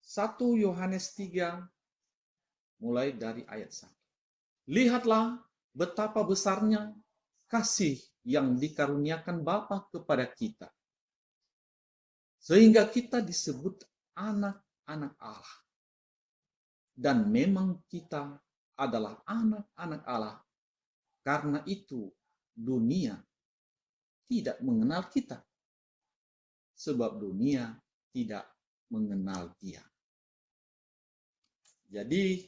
1 Yohanes 3 mulai dari ayat 1. Lihatlah betapa besarnya kasih yang dikaruniakan Bapa kepada kita, sehingga kita disebut anak-anak Allah. Dan memang kita adalah anak-anak Allah. Karena itu dunia tidak mengenal kita, sebab dunia tidak mengenal Dia. Jadi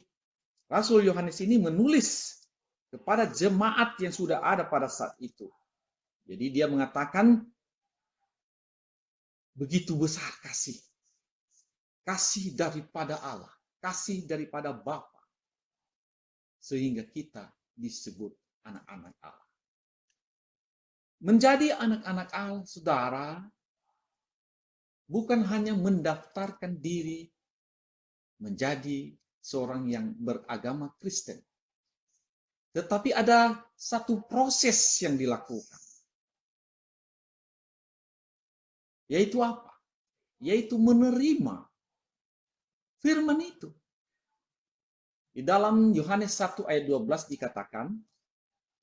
Rasul Yohanes ini menulis kepada jemaat yang sudah ada pada saat itu. Jadi dia mengatakan begitu besar kasih. Kasih daripada Allah, kasih daripada Bapa, sehingga kita disebut anak-anak Allah. Menjadi anak-anak Allah, saudara, bukan hanya mendaftarkan diri menjadi seorang yang beragama Kristen, tetapi ada satu proses yang dilakukan. Yaitu apa? Yaitu menerima firman itu. Di dalam Yohanes 1 ayat 12 dikatakan,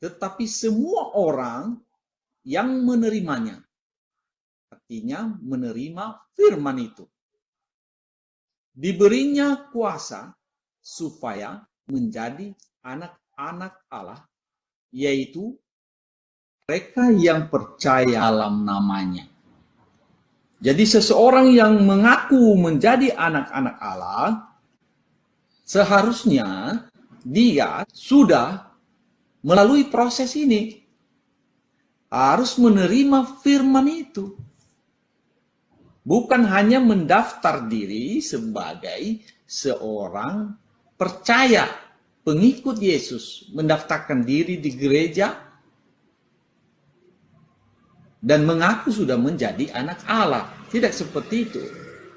tetapi semua orang yang menerimanya, artinya menerima firman itu, diberinya kuasa supaya menjadi anak-anak Allah, yaitu mereka yang percaya dalam namanya. Jadi seseorang yang mengaku menjadi anak-anak Allah, seharusnya dia sudah melalui proses ini. Harus menerima firman itu. Bukan hanya mendaftar diri sebagai seorang percaya, pengikut Yesus, mendaftarkan diri di gereja, dan mengaku sudah menjadi anak Allah. Tidak seperti itu.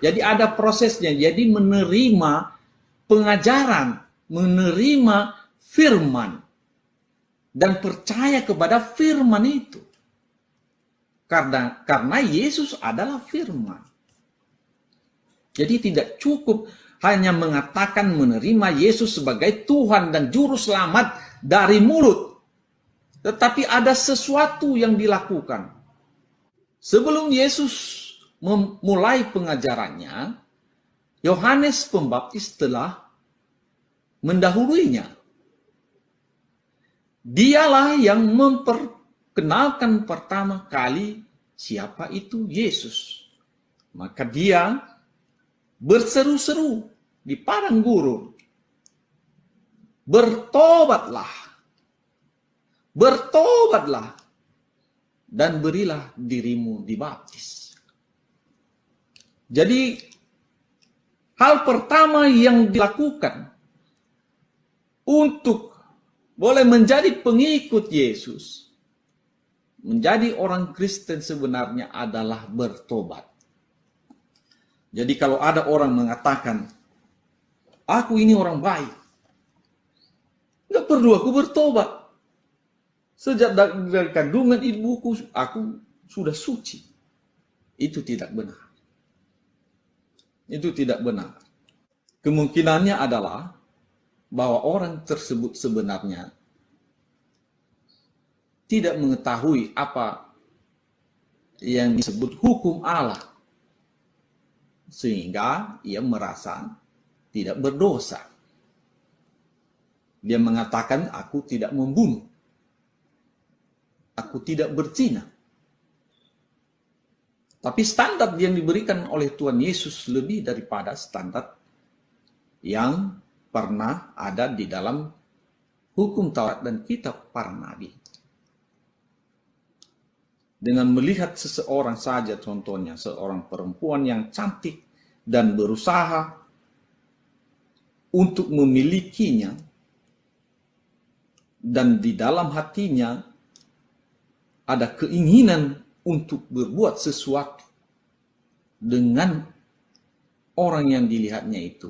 Jadi ada prosesnya. Jadi menerima pengajaran, menerima firman, dan percaya kepada firman itu. Karena Yesus adalah firman. Jadi tidak cukup hanya mengatakan menerima Yesus sebagai Tuhan dan Juru Selamat dari mulut. Tetapi ada sesuatu yang dilakukan. Sebelum Yesus memulai pengajarannya, Yohanes Pembaptis telah mendahuluinya. Dialah yang memperkenalkan pertama kali siapa itu Yesus. Maka dia berseru-seru di padang gurun, bertobatlah, bertobatlah, dan berilah dirimu dibaptis. Jadi hal pertama yang dilakukan untuk boleh menjadi pengikut Yesus, menjadi orang Kristen sebenarnya adalah bertobat. Jadi kalau ada orang mengatakan, aku ini orang baik, nggak perlu aku bertobat. Sejak dari kandungan ibuku, aku sudah suci. Itu tidak benar. Itu tidak benar. Kemungkinannya adalah bahwa orang tersebut sebenarnya tidak mengetahui apa yang disebut hukum Allah, sehingga ia merasa tidak berdosa. Dia mengatakan, aku tidak membunuh, aku tidak berzina. Tapi standar yang diberikan oleh Tuhan Yesus lebih daripada standar yang pernah ada di dalam hukum Taurat dan kitab para nabi. Dengan melihat seseorang saja, contohnya seorang perempuan yang cantik dan berusaha untuk memilikinya, dan di dalam hatinya ada keinginan untuk berbuat sesuatu dengan orang yang dilihatnya itu,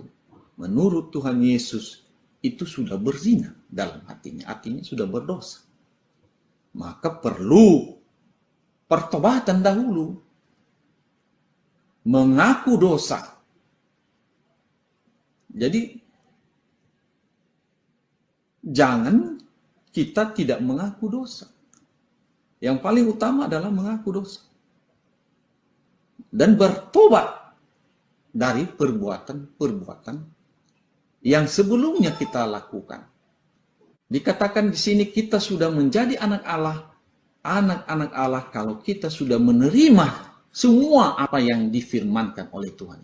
menurut Tuhan Yesus itu sudah berzina dalam hatinya, artinya sudah berdosa. Maka perlu pertobatan dahulu, mengaku dosa, Jadi jangan kita tidak mengaku dosa. Yang paling utama adalah mengaku dosa dan bertobat dari perbuatan-perbuatan yang sebelumnya kita lakukan. Dikatakan di sini kita sudah menjadi anak Allah, anak-anak Allah kalau kita sudah menerima semua apa yang difirmankan oleh Tuhan.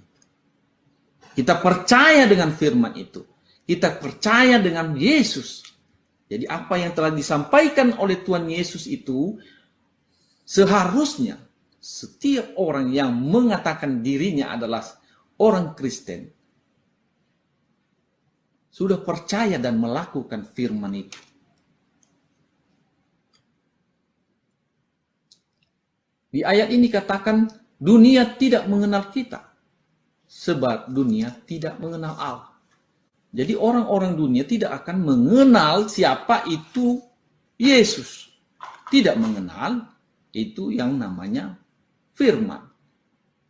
Kita percaya dengan firman itu. Kita percaya dengan Yesus. Jadi apa yang telah disampaikan oleh Tuhan Yesus itu seharusnya setiap orang yang mengatakan dirinya adalah orang Kristen sudah percaya dan melakukan firman itu. Di ayat ini katakan dunia tidak mengenal kita sebab dunia tidak mengenal Allah. Jadi orang-orang dunia tidak akan mengenal siapa itu Yesus. Tidak mengenal itu yang namanya firman.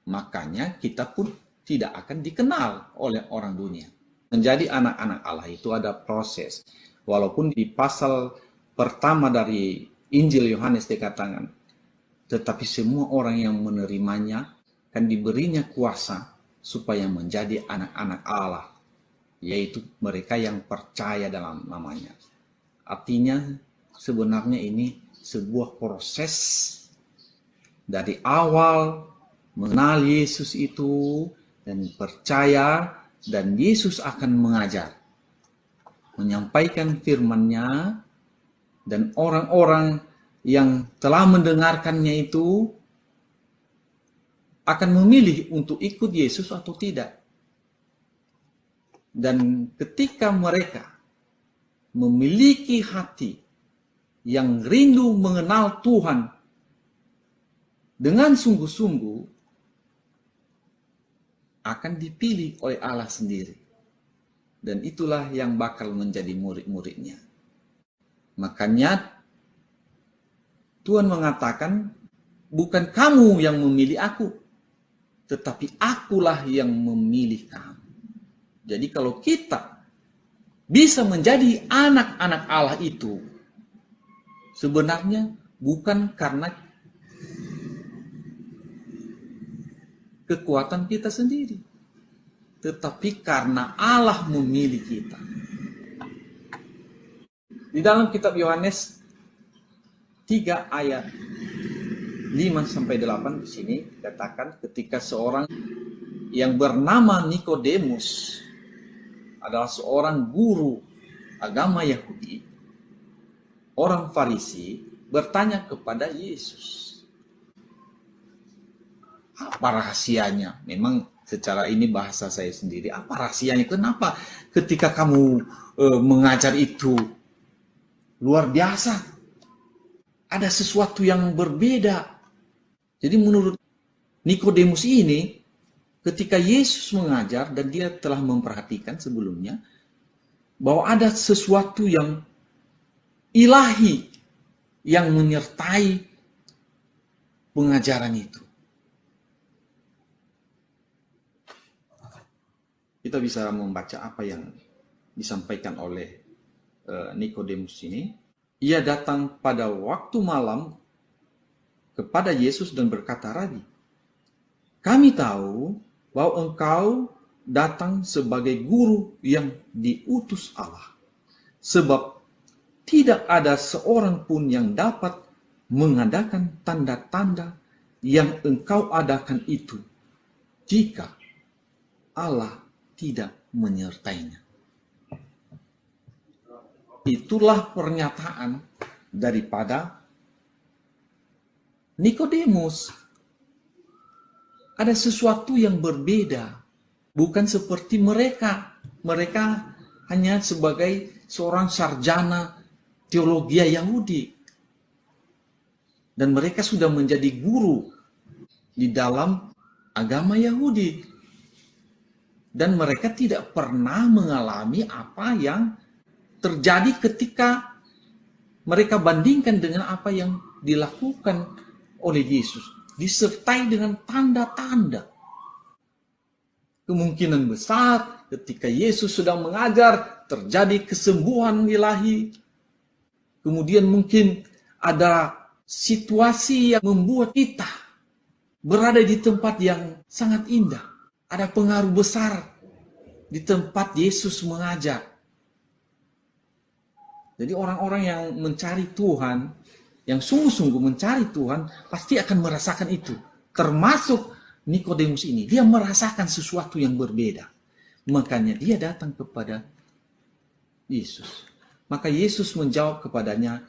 Makanya kita pun tidak akan dikenal oleh orang dunia. Menjadi anak-anak Allah itu ada proses. Walaupun di pasal pertama dari Injil Yohanes dikatakan, tetapi semua orang yang menerimanya akan diberinya kuasa supaya menjadi anak-anak Allah, yaitu mereka yang percaya dalam namanya. Artinya sebenarnya ini sebuah proses dari awal mengenal Yesus itu dan percaya, dan Yesus akan mengajar, menyampaikan firman-Nya, dan orang-orang yang telah mendengarkannya itu akan memilih untuk ikut Yesus atau tidak. Dan ketika mereka memiliki hati yang rindu mengenal Tuhan dengan sungguh-sungguh, akan dipilih oleh Allah sendiri. Dan itulah yang bakal menjadi murid-muridnya. Makanya Tuhan mengatakan, bukan kamu yang memilih aku, tetapi akulah yang memilih kamu. Jadi kalau kita bisa menjadi anak-anak Allah itu, sebenarnya bukan karena kekuatan kita sendiri, tetapi karena Allah memilih kita. Di dalam kitab Yohanes 3 ayat 5-8 di sini dikatakan ketika seorang yang bernama Nikodemus adalah seorang guru agama Yahudi, orang Farisi, bertanya kepada Yesus, apa rahasianya? Memang secara ini bahasa saya sendiri. Apa rahasianya? Kenapa ketika kamu mengajar itu luar biasa? Ada sesuatu yang berbeda. Jadi menurut Nikodemus ini, ketika Yesus mengajar dan dia telah memperhatikan sebelumnya bahwa ada sesuatu yang ilahi yang menyertai pengajaran itu. Kita bisa membaca apa yang disampaikan oleh Nikodemus ini. Ia datang pada waktu malam kepada Yesus dan berkata, Rabi, kami tahu bahwa engkau datang sebagai guru yang diutus Allah. Sebab tidak ada seorang pun yang dapat mengadakan tanda-tanda yang engkau adakan itu jika Allah tidak menyertainya. Itulah pernyataan daripada Nikodemus. Ada sesuatu yang berbeda, bukan seperti mereka. Mereka hanya sebagai seorang sarjana teologi Yahudi. Dan mereka sudah menjadi guru di dalam agama Yahudi. Dan mereka tidak pernah mengalami apa yang terjadi ketika mereka bandingkan dengan apa yang dilakukan oleh Yesus. Disertai dengan tanda-tanda. kemungkinan besar ketika Yesus sedang mengajar terjadi kesembuhan ilahi. Kemudian mungkin ada situasi yang membuat kita berada di tempat yang sangat indah. Ada pengaruh besar di tempat Yesus mengajar. Jadi orang-orang yang mencari Tuhan, yang sungguh-sungguh mencari Tuhan, pasti akan merasakan itu. Termasuk Nikodemus ini, dia merasakan sesuatu yang berbeda. Makanya dia datang kepada Yesus. Maka Yesus menjawab kepadanya,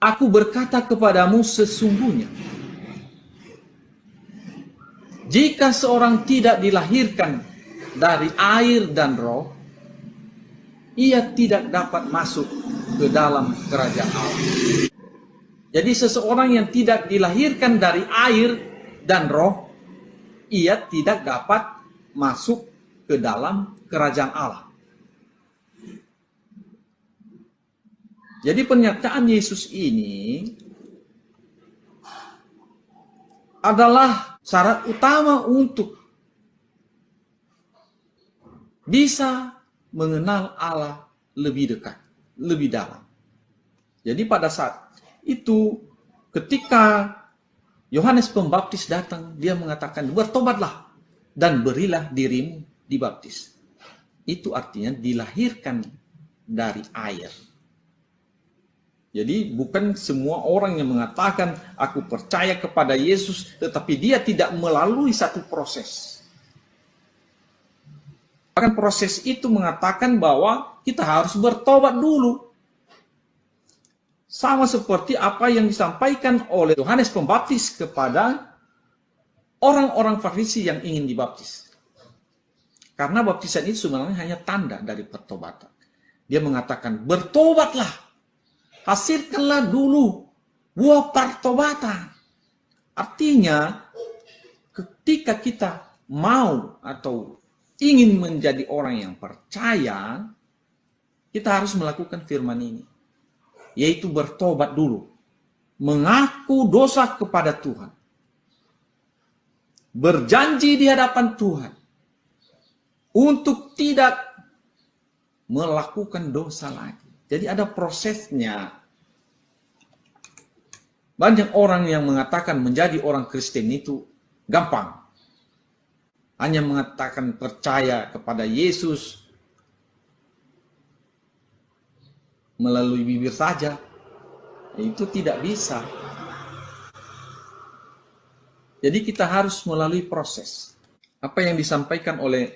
"Aku berkata kepadamu sesungguhnya, jika seorang tidak dilahirkan dari air dan roh, ia tidak dapat masuk ke dalam kerajaan Allah." Jadi seseorang yang tidak dilahirkan dari air dan roh, ia tidak dapat masuk ke dalam kerajaan Allah. Jadi pernyataan Yesus ini adalah syarat utama untuk bisa mengenal Allah lebih dekat, lebih dalam. Jadi pada saat itu ketika Yohanes Pembaptis datang, dia mengatakan, "Bertobatlah dan berilah dirimu dibaptis." Itu artinya dilahirkan dari air. Jadi bukan semua orang yang mengatakan, "Aku percaya kepada Yesus," tetapi dia tidak melalui satu proses. Bahkan proses itu mengatakan bahwa kita harus bertobat dulu. Sama seperti apa yang disampaikan oleh Yohanes Pembaptis kepada orang-orang Farisi yang ingin dibaptis. Karena baptisan itu sebenarnya hanya tanda dari pertobatan. Dia mengatakan, "Bertobatlah, hasilkanlah dulu buah pertobatan." Artinya, ketika kita mau atau ingin menjadi orang yang percaya, kita harus melakukan firman ini. Yaitu bertobat dulu. Mengaku dosa kepada Tuhan. Berjanji di hadapan Tuhan. Untuk tidak melakukan dosa lagi. Jadi ada prosesnya. Banyak orang yang mengatakan menjadi orang Kristen itu gampang. Hanya mengatakan percaya kepada Yesus melalui bibir saja, itu tidak bisa. Jadi kita harus melalui proses. Apa yang disampaikan oleh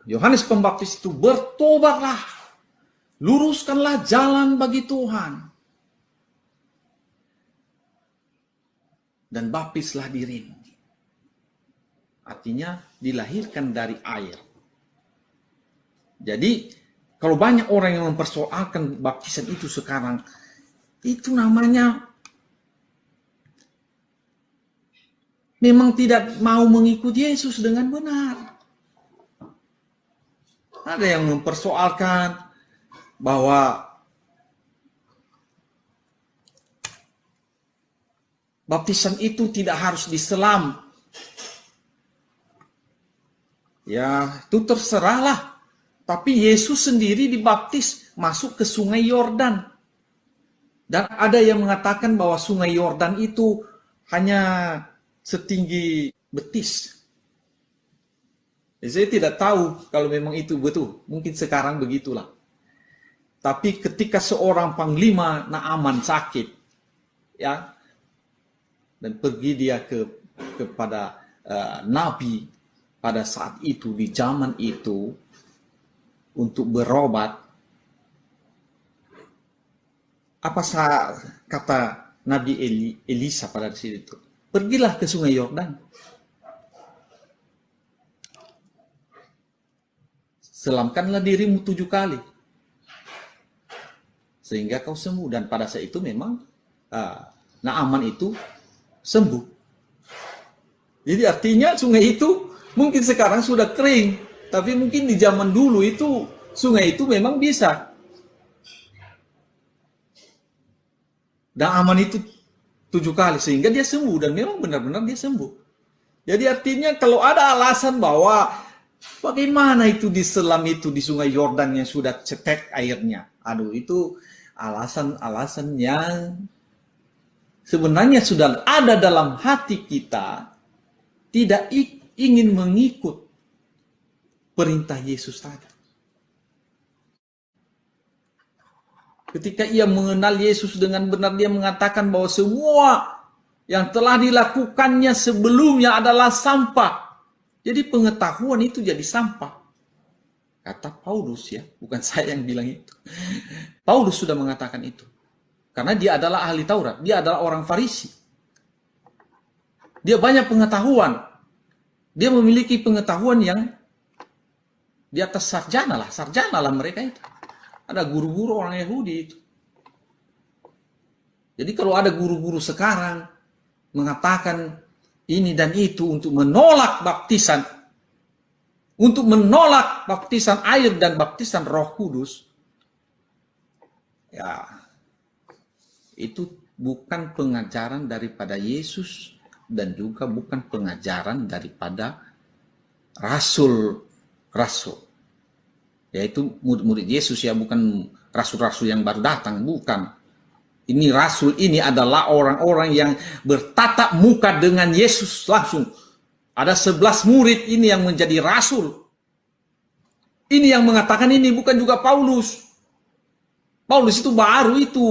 Yohanes Pembaptis itu, bertobatlah, luruskanlah jalan bagi Tuhan, dan baptislah dirimu. Artinya dilahirkan dari air. Jadi kalau banyak orang yang mempersoalkan baptisan itu sekarang, itu namanya memang tidak mau mengikuti Yesus dengan benar. Ada yang mempersoalkan bahwa baptisan itu tidak harus diselam. Ya, itu terserahlah. Tapi Yesus sendiri dibaptis masuk ke sungai Yordan. Dan ada yang mengatakan bahwa sungai Yordan itu hanya setinggi betis. Saya tidak tahu kalau memang itu betul. Mungkin sekarang begitulah. Tapi ketika seorang panglima Naaman sakit, ya, dan pergi dia kepada Nabi pada saat itu, di zaman itu, untuk berobat, apa kata Nabi Elisa pada saat itu? Pergilah ke sungai Yordan. Selamkanlah dirimu 7 kali. Sehingga kau sembuh. Dan pada saat itu memang Naaman itu sembuh. Jadi artinya sungai itu mungkin sekarang sudah kering. Tapi mungkin di zaman dulu itu sungai itu memang bisa. Dan aman itu 7 kali sehingga dia sembuh, dan memang benar-benar dia sembuh. Jadi artinya kalau ada alasan bahwa bagaimana itu diselam itu di Sungai Yordan yang sudah cetek airnya. Aduh, itu alasan-alasan yang sebenarnya sudah ada dalam hati kita, tidak ingin mengikut perintah Yesus tadi. Ketika ia mengenal Yesus dengan benar, dia mengatakan bahwa semua yang telah dilakukannya sebelumnya adalah sampah. Jadi pengetahuan itu jadi sampah. Kata Paulus ya, bukan saya yang bilang itu. Paulus sudah mengatakan itu. Karena dia adalah ahli Taurat, dia adalah orang Farisi. Dia banyak pengetahuan. Dia memiliki pengetahuan yang di atas sarjana lah mereka itu. Ada guru-guru orang Yahudi itu. Jadi kalau ada guru-guru sekarang mengatakan ini dan itu untuk menolak baptisan, untuk menolak baptisan air dan baptisan Roh Kudus, ya itu bukan pengajaran daripada Yesus dan juga bukan pengajaran daripada rasul-rasul. Yaitu murid-murid Yesus ya, bukan rasul-rasul yang baru datang, bukan. Ini rasul ini adalah orang-orang yang bertatap muka dengan Yesus langsung. Ada 11 murid ini yang menjadi rasul. Ini yang mengatakan ini, bukan juga Paulus. Paulus itu baru itu.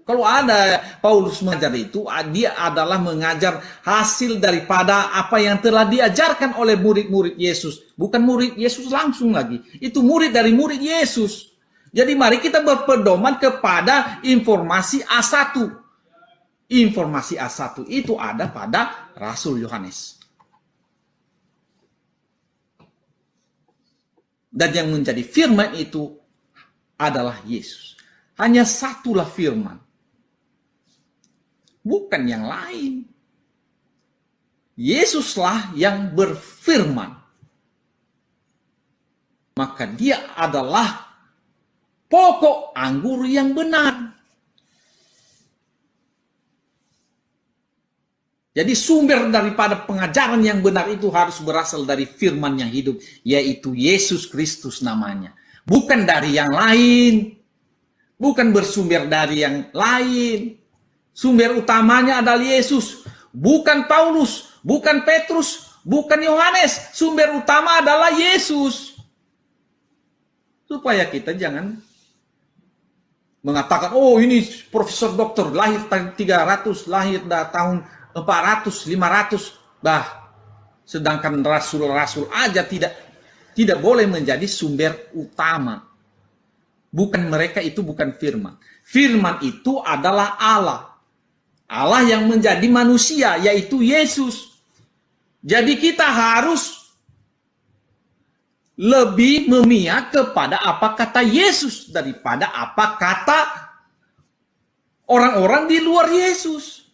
Kalau ada Paulus mengajar itu, dia adalah mengajar hasil daripada apa yang telah diajarkan oleh murid-murid Yesus. Bukan murid Yesus langsung lagi. Itu murid dari murid Yesus. Jadi mari kita berpedoman kepada informasi A1. Informasi A1 itu ada pada Rasul Yohanes. Dan yang menjadi firman itu adalah Yesus. Hanya satulah firman. Bukan yang lain. Yesuslah yang berfirman. Maka dia adalah pokok anggur yang benar. Jadi sumber daripada pengajaran yang benar itu harus berasal dari firman yang hidup. Yaitu Yesus Kristus namanya. Bukan dari yang lain. Bukan bersumber dari yang lain. Sumber utamanya adalah Yesus. Bukan Paulus. Bukan Petrus. Bukan Yohanes. Sumber utama adalah Yesus. Supaya kita jangan mengatakan, oh ini profesor doktor, lahir tahun 300, lahir tahun 400, 500. Sedangkan rasul-rasul aja tidak boleh menjadi sumber utama. Bukan mereka, itu bukan firman. Firman itu adalah Allah. Allah yang menjadi manusia, yaitu Yesus. Jadi kita harus lebih memihak kepada apa kata Yesus daripada apa kata orang-orang di luar Yesus.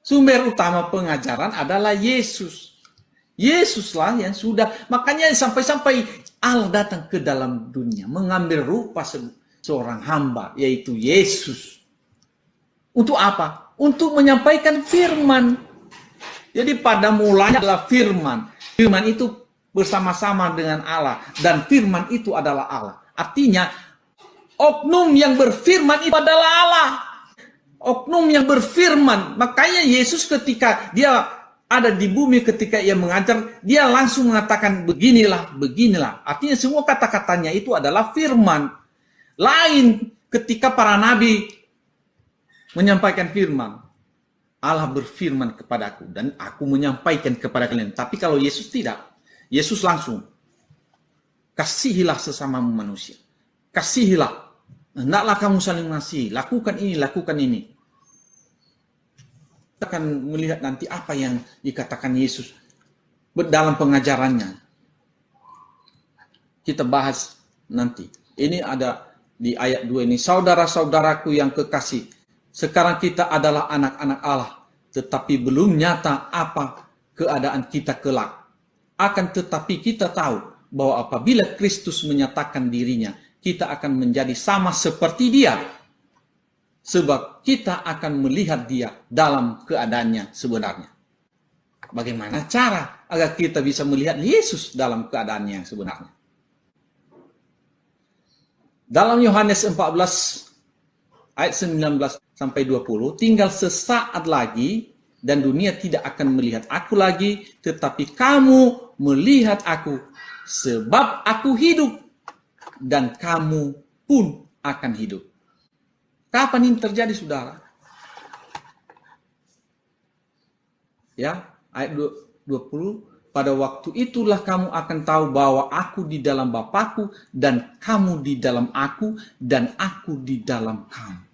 Sumber utama pengajaran adalah Yesus. Yesuslah yang sudah, makanya sampai-sampai Allah datang ke dalam dunia, mengambil rupa seorang hamba, yaitu Yesus. Untuk apa? Untuk menyampaikan firman. Jadi pada mulanya adalah firman. Firman itu bersama-sama dengan Allah. Dan firman itu adalah Allah. Artinya, oknum yang berfirman itu adalah Allah. Oknum yang berfirman. Makanya Yesus ketika dia ada di bumi, ketika ia mengajar, dia langsung mengatakan beginilah, beginilah. Artinya semua kata-katanya itu adalah firman. Lain ketika para nabi menyampaikan firman. Allah berfirman kepadaku dan aku menyampaikan kepada kalian. Tapi kalau Yesus tidak. Yesus langsung. Kasihilah sesama manusia. Kasihilah. Hendaklah kamu saling mengasihi. Lakukan ini, lakukan ini. Kita akan melihat nanti apa yang dikatakan Yesus dalam pengajarannya. Kita bahas nanti. Ini ada di ayat 2 ini. Saudara-saudaraku yang kekasih, sekarang kita adalah anak-anak Allah, tetapi belum nyata apa keadaan kita kelak. Akan tetapi kita tahu bahwa apabila Kristus menyatakan dirinya, kita akan menjadi sama seperti Dia. Sebab kita akan melihat Dia dalam keadaannya sebenarnya. Bagaimana cara agar kita bisa melihat Yesus dalam keadaan yang sebenarnya? Dalam Yohanes 14 ayat 19 sampai 20, tinggal sesaat lagi dan dunia tidak akan melihat aku lagi, tetapi kamu melihat aku, sebab aku hidup dan kamu pun akan hidup. Kapan ini terjadi, saudara? Ya, ayat 20, pada waktu itulah kamu akan tahu bahwa aku di dalam Bapakku dan kamu di dalam aku dan aku di dalam kamu.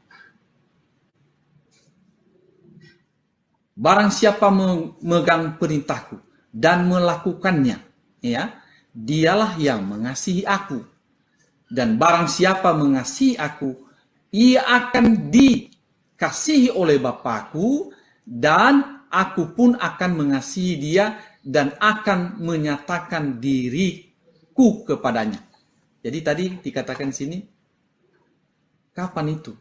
Barang siapa memegang perintahku dan melakukannya, ya, dialah yang mengasihi aku. Dan barang siapa mengasihi aku, ia akan dikasihi oleh Bapakku, dan aku pun akan mengasihi dia dan akan menyatakan diriku kepadanya. Jadi tadi dikatakan sini, kapan itu?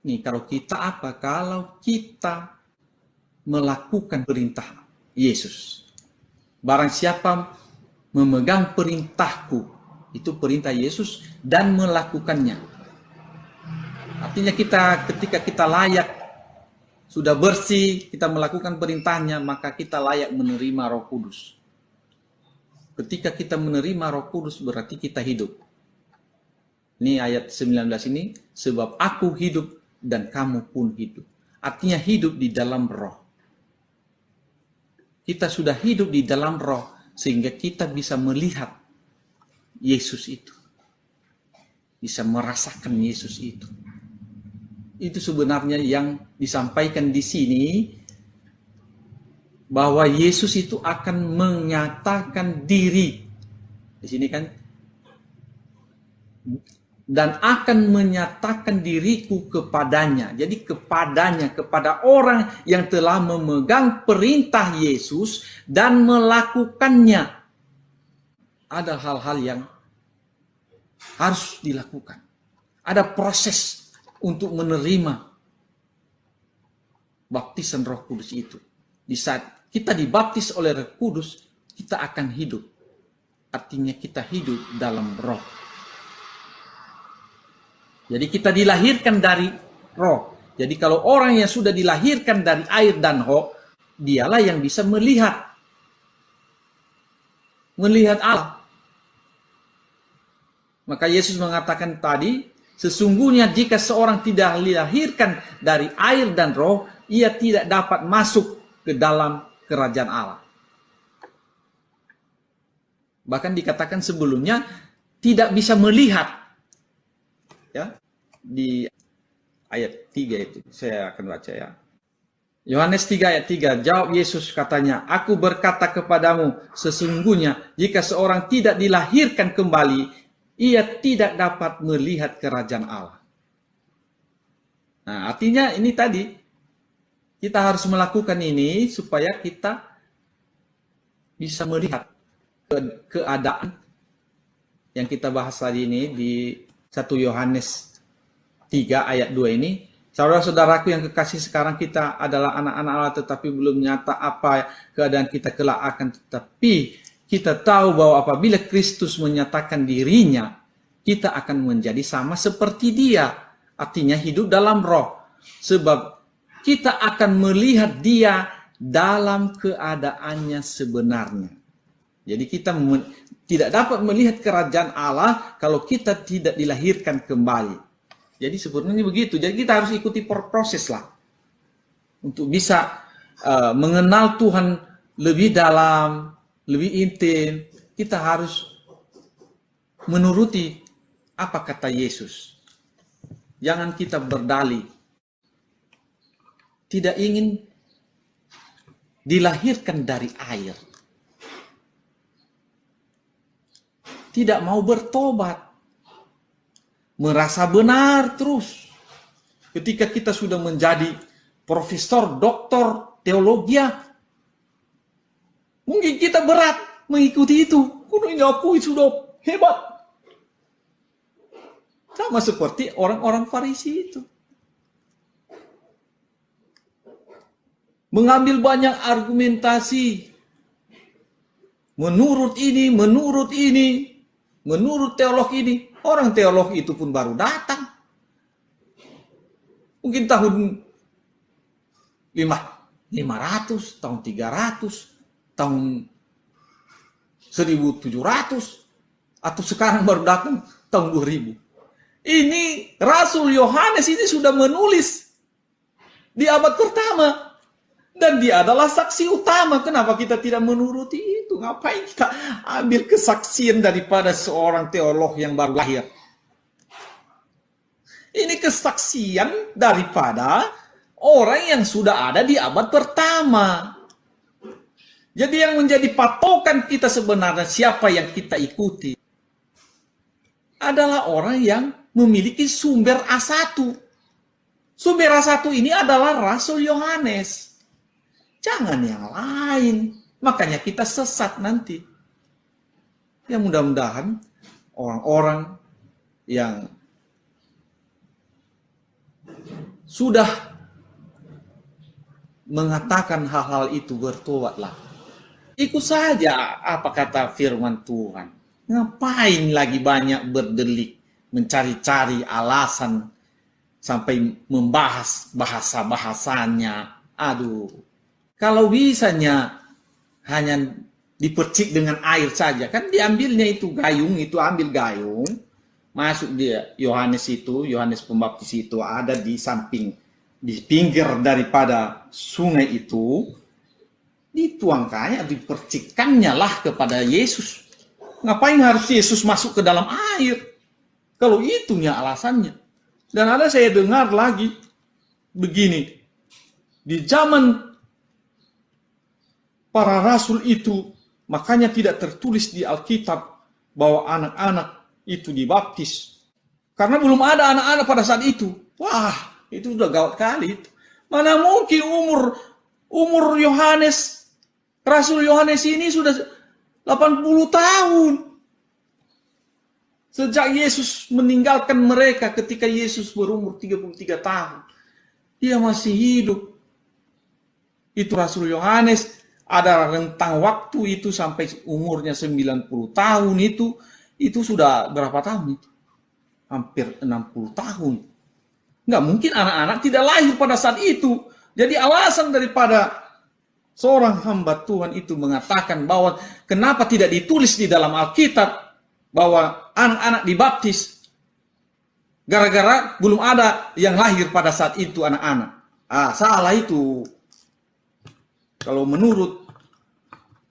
Nih, kalau kita apa? Kalau kita melakukan perintah Yesus. Barang siapa memegang perintahku, itu perintah Yesus, dan melakukannya. Artinya ketika kita layak, sudah bersih, kita melakukan perintahnya, maka kita layak menerima Roh Kudus. Ketika kita menerima Roh Kudus, berarti kita hidup. Ini ayat 19 ini, sebab aku hidup dan kamu pun hidup. Artinya hidup di dalam Roh. Kita sudah hidup di dalam Roh, sehingga kita bisa melihat Yesus itu. Bisa merasakan Yesus itu. Itu sebenarnya yang disampaikan di sini, bahwa Yesus itu akan menyatakan diri. Di sini kan, dan akan menyatakan diriku kepadanya. Jadi kepadanya, kepada orang yang telah memegang perintah Yesus dan melakukannya. Ada hal-hal yang harus dilakukan. Ada proses untuk menerima baptisan Roh Kudus itu. Di saat kita dibaptis oleh Roh Kudus, kita akan hidup. Artinya kita hidup dalam Roh. Jadi kita dilahirkan dari Roh. Jadi kalau orang yang sudah dilahirkan dari air dan Roh, dialah yang bisa melihat Allah. Maka Yesus mengatakan tadi, sesungguhnya jika seorang tidak dilahirkan dari air dan Roh, ia tidak dapat masuk ke dalam kerajaan Allah. Bahkan dikatakan sebelumnya tidak bisa melihat. Ya, di ayat 3 itu saya akan baca ya. Yohanes 3 ayat 3, jawab Yesus katanya, aku berkata kepadamu, sesungguhnya jika seorang tidak dilahirkan kembali, ia tidak dapat melihat kerajaan Allah. Nah, artinya ini tadi, kita harus melakukan ini supaya kita bisa melihat keadaan yang kita bahas tadi ini di 1 Yohanes 3 ayat 2 ini. Saudara-saudaraku yang kekasih, sekarang kita adalah anak-anak Allah, tetapi belum nyata apa keadaan kita kelak akan. Tetapi kita tahu bahwa apabila Kristus menyatakan dirinya, kita akan menjadi sama seperti dia. Artinya hidup dalam Roh. Sebab kita akan melihat dia dalam keadaannya sebenarnya. Jadi kita tidak dapat melihat kerajaan Allah kalau kita tidak dilahirkan kembali. Jadi sebenarnya begitu. Jadi kita harus ikuti proses lah. Untuk bisa mengenal Tuhan lebih dalam, lebih intim, kita harus menuruti apa kata Yesus. Jangan kita berdalih. Tidak ingin dilahirkan dari air. Tidak mau bertobat. Merasa benar terus. Ketika kita sudah menjadi profesor, doktor, teologi, mungkin kita berat mengikuti itu. Ini aku sudah hebat. Sama seperti orang-orang Farisi itu. mengambil banyak argumentasi, menurut teolog ini. Orang teolog itu pun baru datang. Mungkin tahun 500, tahun 300, tahun 1700, atau sekarang baru datang tahun 2000. Ini Rasul Yohanes ini sudah menulis di abad pertama. Dan dia adalah saksi utama. Kenapa kita tidak menuruti itu? Ngapain kita ambil kesaksian daripada seorang teolog yang baru lahir? Ini kesaksian daripada orang yang sudah ada di abad pertama. Jadi yang menjadi patokan kita sebenarnya siapa yang kita ikuti adalah orang yang memiliki sumber A1. Sumber A1 ini adalah Rasul Yohanes. Jangan yang lain. Makanya kita sesat nanti. Ya mudah-mudahan orang-orang yang sudah mengatakan hal-hal itu bertobatlah. Ikut saja apa kata firman Tuhan. Ngapain lagi banyak berdelik, mencari-cari alasan, sampai membahas bahasa-bahasanya. Aduh. Kalau bisanya hanya dipercik dengan air saja, kan diambilnya itu gayung, itu ambil gayung, masuk dia Yohanes Pembaptis itu ada di samping, di pinggir daripada sungai itu, dituangkannya, dipercikkannya lah kepada Yesus. Ngapain harus Yesus masuk ke dalam air? Kalau itunya alasannya. Dan ada saya dengar lagi begini, di zaman para rasul itu, makanya tidak tertulis di Alkitab bahwa anak-anak itu dibaptis. Karena belum ada anak-anak pada saat itu. Wah, itu sudah gawat kali. Mana mungkin umur Yohanes, Rasul Yohanes ini sudah 80 tahun. Sejak Yesus meninggalkan mereka ketika Yesus berumur 33 tahun. Dia masih hidup. Itu Rasul Yohanes. Ada rentang waktu itu sampai umurnya 90 tahun itu sudah berapa tahun itu? Hampir 60 tahun. Nggak mungkin anak-anak tidak lahir pada saat itu. Jadi alasan daripada seorang hamba Tuhan itu mengatakan bahwa kenapa tidak ditulis di dalam Alkitab bahwa anak-anak dibaptis. Gara-gara belum ada yang lahir pada saat itu anak-anak. Salah itu. Kalau menurut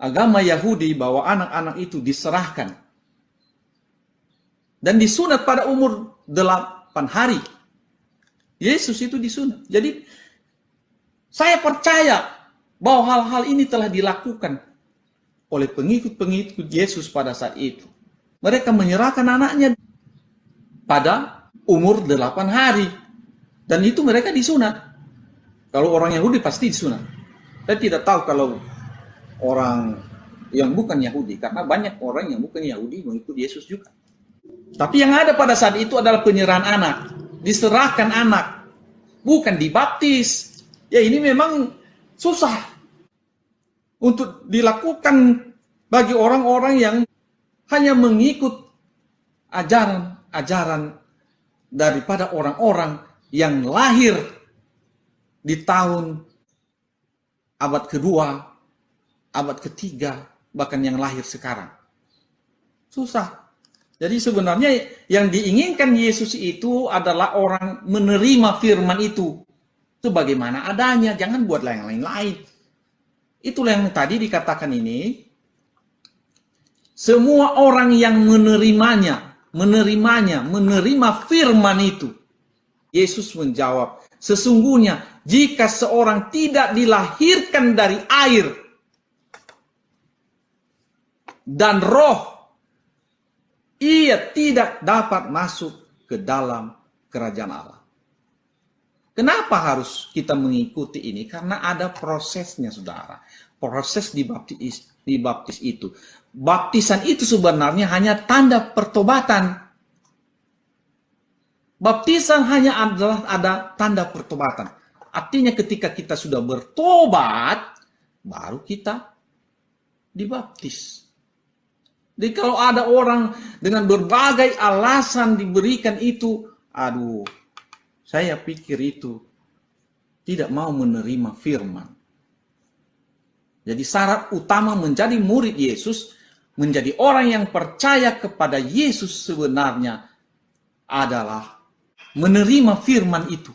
agama Yahudi bahwa anak-anak itu diserahkan dan disunat pada umur 8 hari. Yesus itu disunat. Jadi saya percaya bahwa hal-hal ini telah dilakukan oleh pengikut-pengikut Yesus pada saat itu. Mereka menyerahkan anaknya pada umur 8 hari. Dan itu mereka disunat. Kalau orang Yahudi pasti disunat. Saya tidak tahu kalau orang yang bukan Yahudi, karena banyak orang yang bukan Yahudi mengikut Yesus juga. Tapi yang ada pada saat itu adalah penyerahan anak, diserahkan anak, bukan dibaptis. Ya ini memang susah untuk dilakukan bagi orang-orang yang hanya mengikut ajaran-ajaran daripada orang-orang yang lahir di tahun abad kedua, abad ketiga, bahkan yang lahir sekarang. Susah. Jadi sebenarnya yang diinginkan Yesus itu adalah orang menerima firman itu sebagaimana adanya, jangan buat yang lain-lain. Itulah yang tadi dikatakan ini. Semua orang yang menerima firman itu. Yesus menjawab, sesungguhnya jika seorang tidak dilahirkan dari air dan roh, ia tidak dapat masuk ke dalam kerajaan Allah. Kenapa harus kita mengikuti ini? Karena ada prosesnya, saudara. Proses dibaptis itu. Baptisan itu sebenarnya hanya tanda pertobatan. Baptisan hanya adalah ada tanda pertobatan. Artinya ketika kita sudah bertobat, baru kita dibaptis. Jadi kalau ada orang dengan berbagai alasan diberikan itu, aduh, saya pikir itu tidak mau menerima firman. Jadi syarat utama menjadi murid Yesus, menjadi orang yang percaya kepada Yesus sebenarnya adalah menerima firman itu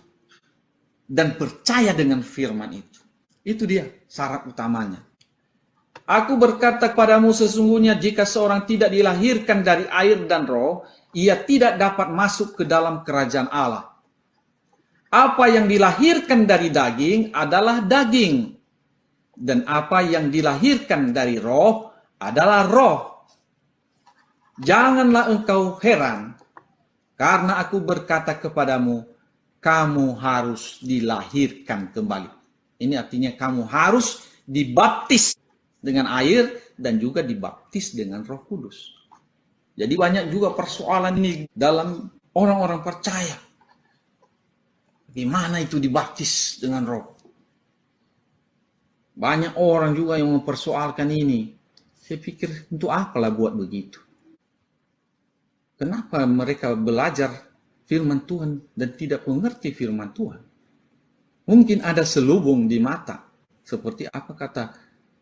dan percaya dengan firman itu. Itu dia syarat utamanya. Aku berkata kepadamu sesungguhnya jika seorang tidak dilahirkan dari air dan roh, ia tidak dapat masuk ke dalam kerajaan Allah. Apa yang dilahirkan dari daging adalah daging, dan apa yang dilahirkan dari roh adalah roh. Janganlah engkau heran, karena aku berkata kepadamu, kamu harus dilahirkan kembali. Ini artinya kamu harus dibaptis dengan air dan juga dibaptis dengan Roh Kudus. Jadi banyak juga persoalan ini dalam orang-orang percaya. Gimana itu dibaptis dengan Roh? Banyak orang juga yang mempersoalkan ini. Saya pikir untuk apalah buat begitu? Kenapa mereka belajar firman Tuhan dan tidak mengerti firman Tuhan? Mungkin ada selubung di mata. Seperti apa kata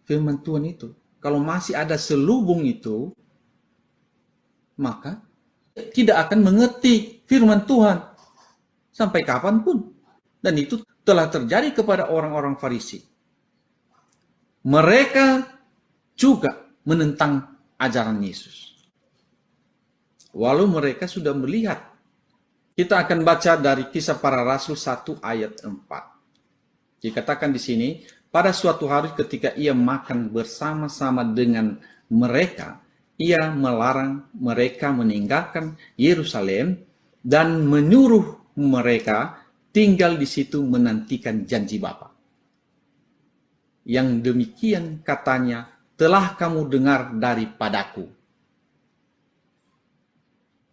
firman Tuhan itu? Kalau masih ada selubung itu, maka tidak akan mengerti firman Tuhan sampai kapanpun. Dan itu telah terjadi kepada orang-orang Farisi. Mereka juga menentang ajaran Yesus. Walau mereka sudah melihat. Kita akan baca dari Kisah Para Rasul 1 ayat 4. Dikatakan di sini, pada suatu hari ketika ia makan bersama-sama dengan mereka, ia melarang mereka meninggalkan Yerusalem dan menyuruh mereka tinggal di situ menantikan janji Bapa. Yang demikian katanya, telah kamu dengar daripadaku.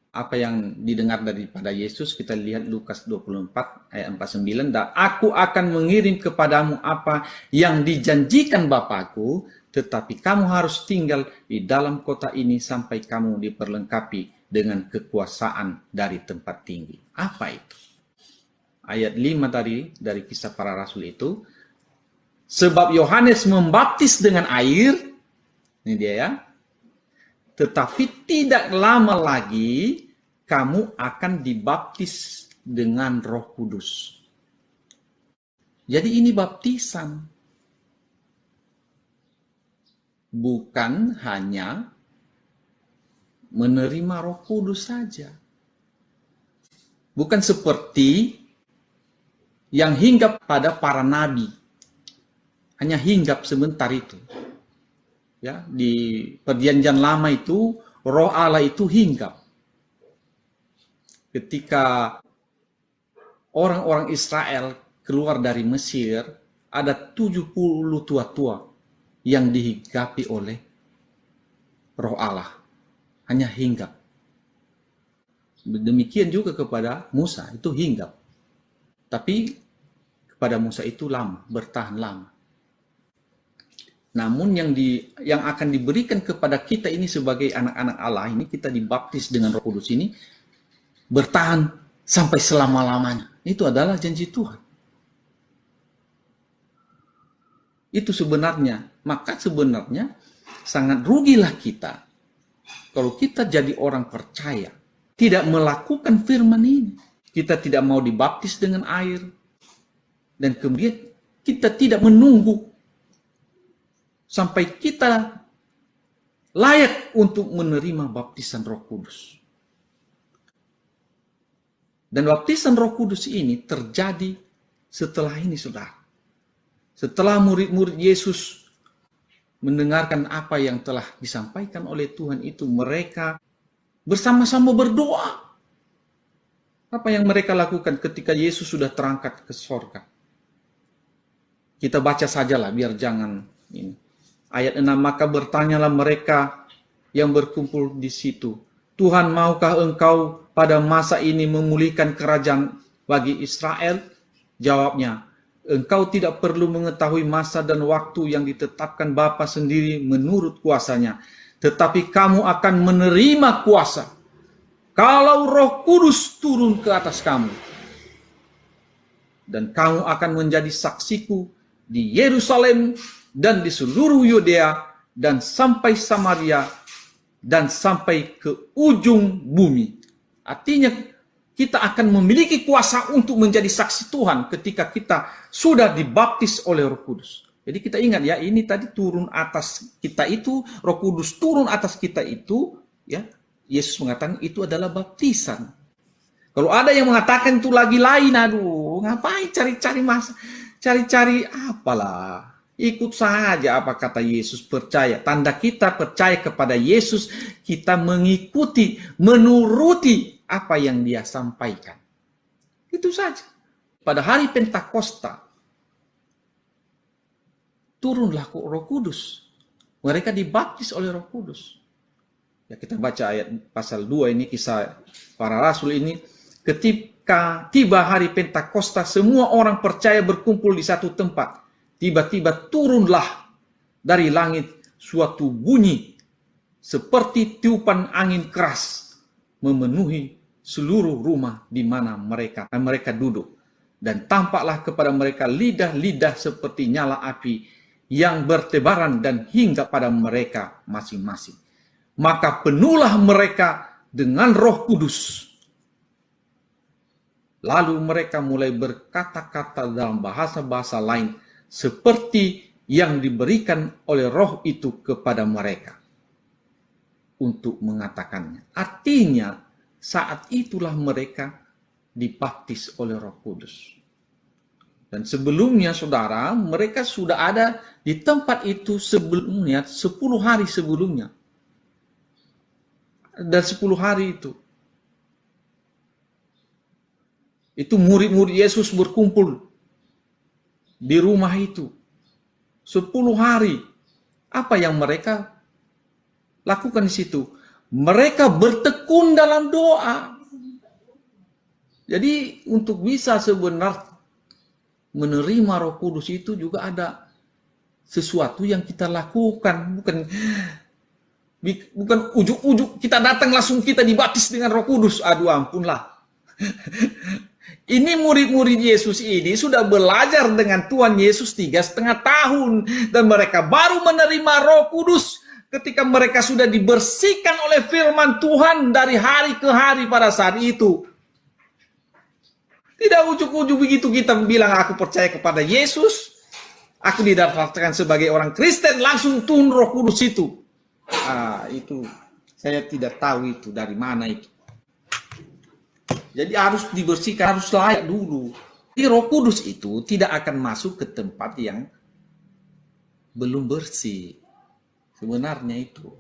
Apa yang didengar daripada Yesus, kita lihat Lukas 24 ayat 49. Dan aku akan mengirim kepadamu apa yang dijanjikan Bapakku, tetapi kamu harus tinggal di dalam kota ini sampai kamu diperlengkapi dengan kekuasaan dari tempat tinggi. Apa itu? Ayat 5 tadi dari Kisah Para Rasul itu, sebab Yohanes membaptis dengan air, ini dia ya, tetapi tidak lama lagi kamu akan dibaptis dengan Roh Kudus. Jadi ini baptisan. Bukan hanya menerima Roh Kudus saja. Bukan seperti yang hinggap pada para nabi. Hanya hinggap sebentar itu. Ya, di Perjanjian Lama itu Roh Allah itu hinggap. Ketika orang-orang Israel keluar dari Mesir, ada 70 tua-tua yang dihinggapi oleh Roh Allah. Hanya hinggap. Demikian juga kepada Musa, itu hinggap. Tapi kepada Musa itu lama, bertahan lama. Namun yang akan diberikan kepada kita ini sebagai anak-anak Allah, ini kita dibaptis dengan Roh Kudus ini, bertahan sampai selama-lamanya. Itu adalah janji Tuhan. Itu sebenarnya, maka sebenarnya sangat rugilah kita kalau kita jadi orang percaya, tidak melakukan firman ini. Kita tidak mau dibaptis dengan air, dan kemudian kita tidak menunggu sampai kita layak untuk menerima baptisan Roh Kudus. Dan baptisan Roh Kudus ini terjadi setelah ini, saudara. Setelah murid-murid Yesus mendengarkan apa yang telah disampaikan oleh Tuhan itu, mereka bersama-sama berdoa. Apa yang mereka lakukan ketika Yesus sudah terangkat ke sorga? Kita baca sajalah, biar jangan ini. Ayat 6, maka bertanyalah mereka yang berkumpul di situ, Tuhan, maukah engkau pada masa ini memulihkan kerajaan bagi Israel? Jawabnya, Engkau tidak perlu mengetahui masa dan waktu yang ditetapkan Bapa sendiri menurut kuasanya. Tetapi kamu akan menerima kuasa kalau Roh Kudus turun ke atas kamu. Dan kamu akan menjadi saksiku di Yerusalem dan di seluruh Yudea dan sampai Samaria dan sampai ke ujung bumi. Artinya kita akan memiliki kuasa untuk menjadi saksi Tuhan ketika kita sudah dibaptis oleh Roh Kudus. Jadi kita ingat ya, ini tadi turun atas kita itu, Roh Kudus turun atas kita itu, ya. Yesus mengatakan itu adalah baptisan. Kalau ada yang mengatakan itu lagi lain, aduh, ngapain cari-cari apalah. Ikut saja apa kata Yesus, percaya. Tanda kita percaya kepada Yesus, kita mengikuti, menuruti apa yang dia sampaikan. Itu saja. Pada hari Pentakosta, turunlah Roh Kudus. Mereka dibaptis oleh Roh Kudus. Ya, kita baca ayat pasal 2 ini, kisah para rasul ini. Ketika tiba hari Pentakosta, semua orang percaya berkumpul di satu tempat. Tiba-tiba turunlah dari langit suatu bunyi seperti tiupan angin keras memenuhi seluruh rumah di mana mereka duduk. Dan tampaklah kepada mereka lidah-lidah seperti nyala api yang bertebaran dan hingga pada mereka masing-masing. Maka penuhlah mereka dengan Roh Kudus. Lalu mereka mulai berkata-kata dalam bahasa-bahasa lain seperti yang diberikan oleh Roh itu kepada mereka untuk mengatakannya. Artinya, saat itulah mereka dibaptis oleh Roh Kudus. Dan sebelumnya, saudara, mereka sudah ada di tempat itu sebelumnya, 10 hari sebelumnya. Dan 10 hari itu murid-murid Yesus berkumpul di rumah itu. 10 hari. Apa yang mereka lakukan di situ? Mereka bertekun dalam doa. Jadi untuk bisa sebenarnya menerima Roh Kudus itu juga ada sesuatu yang kita lakukan. Bukan ujuk-ujuk kita datang langsung kita dibaptis dengan Roh Kudus. Aduh ampunlah. Ini murid-murid Yesus ini sudah belajar dengan Tuhan Yesus 3,5 tahun. Dan mereka baru menerima Roh Kudus ketika mereka sudah dibersihkan oleh firman Tuhan dari hari ke hari pada saat itu. Tidak ujuk-ujuk begitu kita bilang aku percaya kepada Yesus, aku didaftarkan sebagai orang Kristen, langsung turun Roh Kudus itu. Itu saya tidak tahu itu dari mana itu. Jadi harus dibersihkan, harus layak dulu. Jadi Roh Kudus itu tidak akan masuk ke tempat yang belum bersih. Sebenarnya itu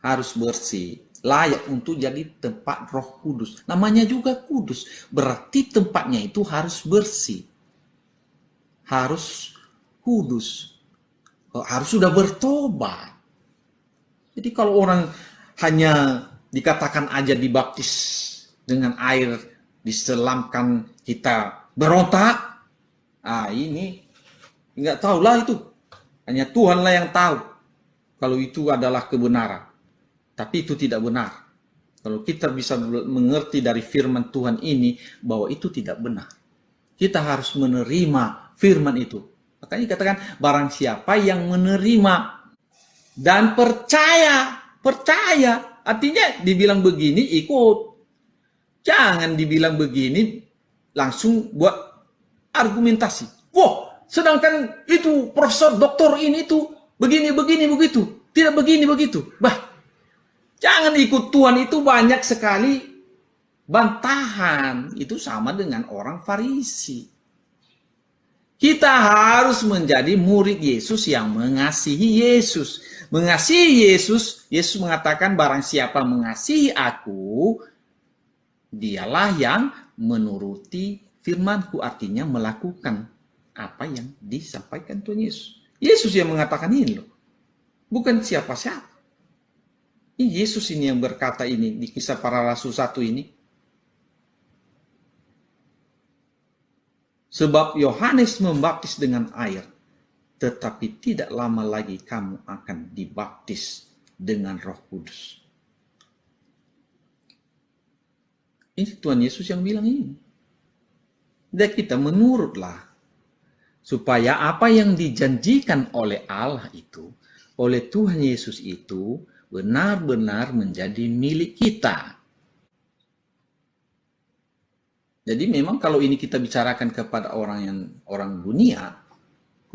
harus bersih, layak untuk jadi tempat Roh Kudus. Namanya juga kudus, berarti tempatnya itu harus bersih, harus kudus, harus sudah bertobat. Jadi kalau orang hanya dikatakan aja dibaptis dengan air, diselamkan kita berontak, ini nggak tahulah itu, hanya Tuhanlah yang tahu. Kalau itu adalah kebenaran. Tapi itu tidak benar. Kalau kita bisa mengerti dari firman Tuhan ini, bahwa itu tidak benar. Kita harus menerima firman itu. Makanya katakan, barang siapa yang menerima dan percaya. Artinya dibilang begini, ikut. Jangan dibilang begini, langsung buat argumentasi. Wah, sedangkan itu profesor doktor ini itu begini, begitu. Tidak begini, begitu. Jangan ikut Tuhan itu banyak sekali bantahan. Itu sama dengan orang Farisi. Kita harus menjadi murid Yesus yang mengasihi Yesus. Mengasihi Yesus, Yesus mengatakan barang siapa mengasihi aku, dialah yang menuruti firmanku. Artinya melakukan apa yang disampaikan Tuhan Yesus. Yesus yang mengatakan ini loh. Bukan siapa-siapa. Ini Yesus ini yang berkata ini di Kisah Para Rasul 1 ini. Sebab Yohanes membaptis dengan air, tetapi tidak lama lagi kamu akan dibaptis dengan Roh Kudus. Ini Tuhan Yesus yang bilang ini. Dan kita menurutlah. Supaya apa yang dijanjikan oleh Allah itu, oleh Tuhan Yesus itu, benar-benar menjadi milik kita. Jadi memang kalau ini kita bicarakan kepada orang dunia,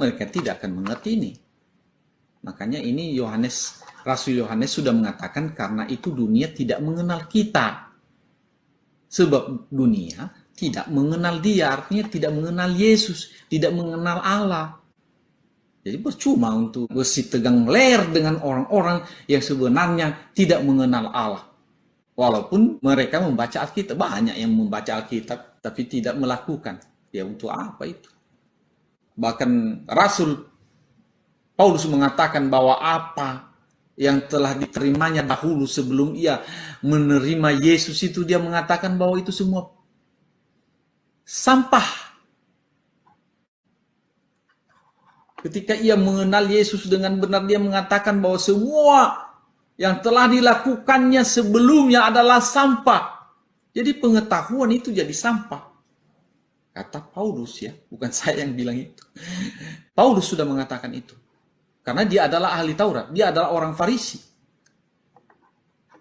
mereka tidak akan mengerti ini. Makanya ini Rasul Yohanes sudah mengatakan karena itu dunia tidak mengenal kita. Sebab dunia tidak mengenal dia, artinya tidak mengenal Yesus, tidak mengenal Allah. Jadi percuma untuk bersitegang leher dengan orang-orang yang sebenarnya tidak mengenal Allah. Walaupun mereka membaca Alkitab, banyak yang membaca Alkitab tapi tidak melakukan. Ya untuk apa itu? Bahkan Rasul Paulus mengatakan bahwa apa yang telah diterimanya dahulu sebelum ia menerima Yesus itu, dia mengatakan bahwa itu semua sampah. Ketika ia mengenal Yesus dengan benar, dia mengatakan bahwa semua yang telah dilakukannya sebelumnya adalah sampah. Jadi pengetahuan itu jadi sampah. Kata Paulus ya, bukan saya yang bilang itu. Paulus sudah mengatakan itu. Karena dia adalah ahli Taurat, dia adalah orang Farisi.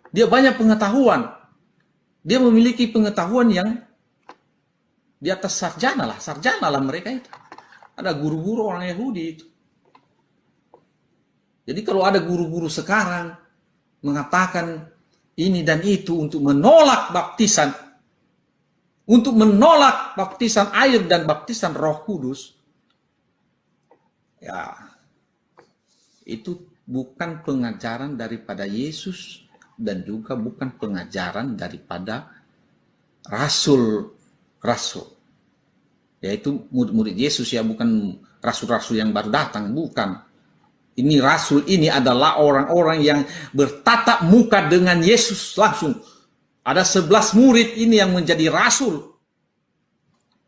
Dia banyak pengetahuan. Dia memiliki pengetahuan yang di atas sarjana lah mereka itu. Ada guru-guru orang Yahudi itu. Jadi kalau ada guru-guru sekarang mengatakan ini dan itu untuk menolak baptisan, untuk menolak baptisan air dan baptisan Roh Kudus, ya itu bukan pengajaran daripada Yesus dan juga bukan pengajaran daripada rasul, yaitu murid-murid Yesus ya, bukan rasul-rasul yang baru datang, bukan. Ini rasul ini adalah orang-orang yang bertatap muka dengan Yesus langsung. Ada 11 murid ini yang menjadi rasul.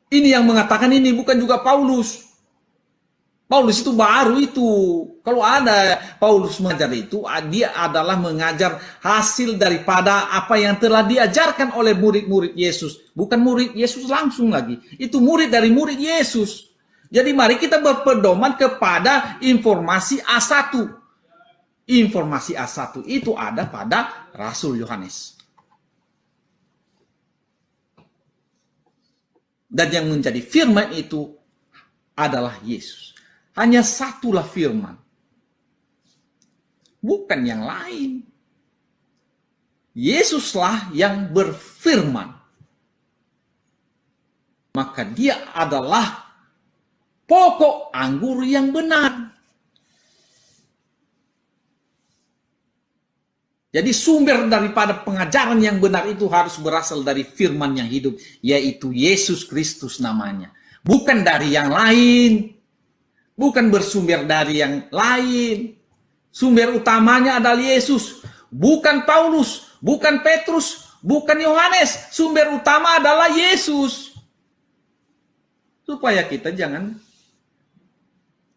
Ini yang mengatakan ini, bukan juga Paulus. Paulus itu baru itu. Kalau ada Paulus mengajar itu, dia adalah mengajar hasil daripada apa yang telah diajarkan oleh murid-murid Yesus. Bukan murid Yesus langsung lagi. Itu murid dari murid Yesus. Jadi mari kita berpedoman kepada informasi A1. Informasi A1 itu ada pada Rasul Yohanes. Dan yang menjadi firman itu adalah Yesus. Hanya satulah firman. Bukan yang lain. Yesuslah yang berfirman. Maka dia adalah pokok anggur yang benar. Jadi sumber daripada pengajaran yang benar itu harus berasal dari firman yang hidup. Yaitu Yesus Kristus namanya. Bukan dari yang lain. Bukan bersumber dari yang lain. Sumber utamanya adalah Yesus. Bukan Paulus. Bukan Petrus. Bukan Yohanes. Sumber utama adalah Yesus. Supaya kita jangan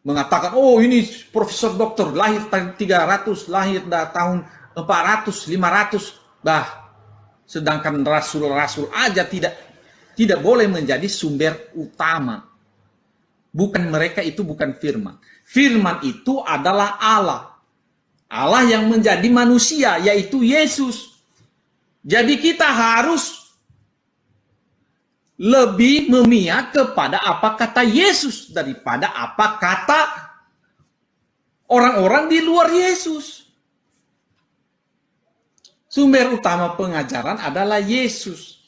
mengatakan, oh ini profesor doktor lahir tahun 300, lahir tahun 400, 500. Sedangkan rasul-rasul aja tidak boleh menjadi sumber utama. Bukan mereka, itu bukan firman. Firman itu adalah Allah. Allah yang menjadi manusia, yaitu Yesus. Jadi kita harus lebih memihak kepada apa kata Yesus daripada apa kata orang-orang di luar Yesus. Sumber utama pengajaran adalah Yesus.